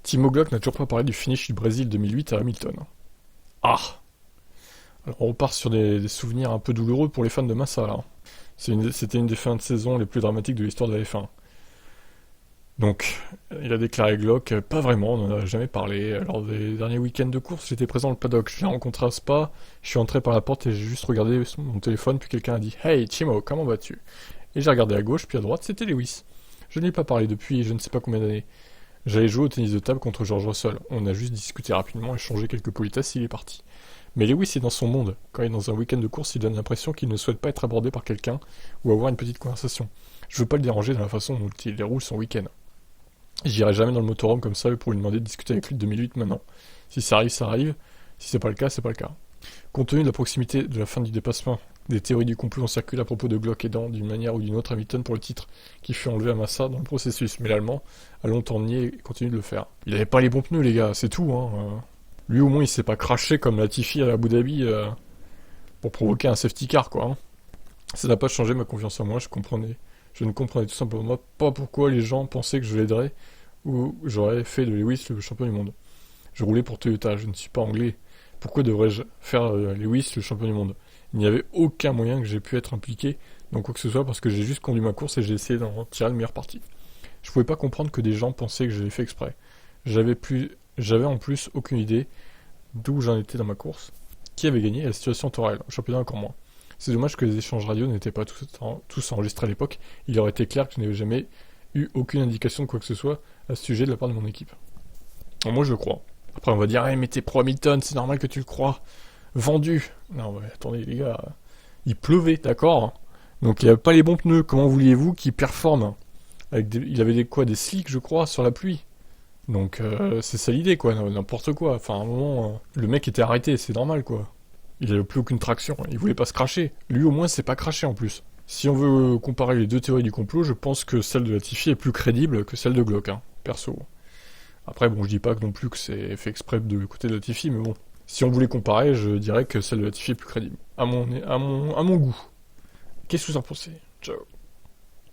Timo Glock n'a toujours pas parlé du finish du Brésil 2008 à Hamilton. Ah! Alors on repart sur des souvenirs un peu douloureux pour les fans de Massa là. C'était une des fins de saison les plus dramatiques de l'histoire de la F1. Donc, il a déclaré Glock, pas vraiment, on n'en a jamais parlé. Lors des derniers week-ends de course, j'étais présent dans le paddock. Je l'ai rencontré à Spa, je suis entré par la porte et j'ai juste regardé mon téléphone, puis quelqu'un a dit Hey Timo, comment vas-tu? Et j'ai regardé à gauche, puis à droite, c'était Lewis. Je n'ai pas parlé depuis je ne sais pas combien d'années. J'allais jouer au tennis de table contre George Russell. On a juste discuté rapidement, échangé quelques politesses, il est parti. Mais Lewis est dans son monde. Quand il est dans un week-end de course, il donne l'impression qu'il ne souhaite pas être abordé par quelqu'un ou avoir une petite conversation. Je veux pas le déranger dans la façon dont il déroule son week-end. J'irai jamais dans le motorhome comme ça pour lui demander de discuter avec lui de 2008 maintenant. Si ça arrive, ça arrive. Si c'est pas le cas, c'est pas le cas. Compte tenu de la proximité de la fin du dépassement, des théories du complot ont circulé à propos de Glock aidant d'une manière ou d'une autre Hamilton pour le titre, qui fut enlevé à Massa dans le processus. Mais l'Allemand a longtemps nié et continue de le faire. Il avait pas les bons pneus les gars, c'est tout hein. Lui au moins il s'est pas craché comme Latifi à Abu Dhabi pour provoquer un safety car quoi. Hein. Ça n'a pas changé ma confiance en moi, je ne comprenais tout simplement pas pourquoi les gens pensaient que je l'aiderais ou j'aurais fait de Lewis le champion du monde. Je roulais pour Toyota, je ne suis pas anglais. Pourquoi devrais-je faire Lewis le champion du monde? Il n'y avait aucun moyen que j'ai pu être impliqué dans quoi que ce soit parce que j'ai juste conduit ma course et j'ai essayé d'en tirer le meilleur parti. Je pouvais pas comprendre que des gens pensaient que je l'avais fait exprès. J'avais en plus aucune idée d'où j'en étais dans ma course, qui avait gagné la situation temporelle, le championnat encore moins. C'est dommage que les échanges radio n'étaient pas tous enregistrés à l'époque. Il aurait été clair que je n'avais jamais eu aucune indication de quoi que ce soit à ce sujet de la part de mon équipe. Alors moi je le crois. Après on va dire, hey, mais t'es pro Hamilton, c'est normal que tu le crois. Vendu. Non mais attendez les gars, il pleuvait, d'accord? Donc il n'y avait pas les bons pneus, comment vouliez-vous qu'il performe il avait des slicks je crois sur la pluie. Donc c'est ça l'idée quoi, n'importe quoi. Enfin à un moment, le mec était arrêté, c'est normal quoi. Il n'avait plus aucune traction, il voulait pas se cracher. Lui au moins c'est pas craché en plus. Si on veut comparer les deux théories du complot, je pense que celle de Latifi est plus crédible que celle de Glock, hein, perso. Après bon je dis pas non plus que c'est fait exprès de côté de Latifi, mais bon. Si on voulait comparer, je dirais que celle de Latifi est plus crédible. À mon goût. Qu'est-ce que vous en pensez? Ciao.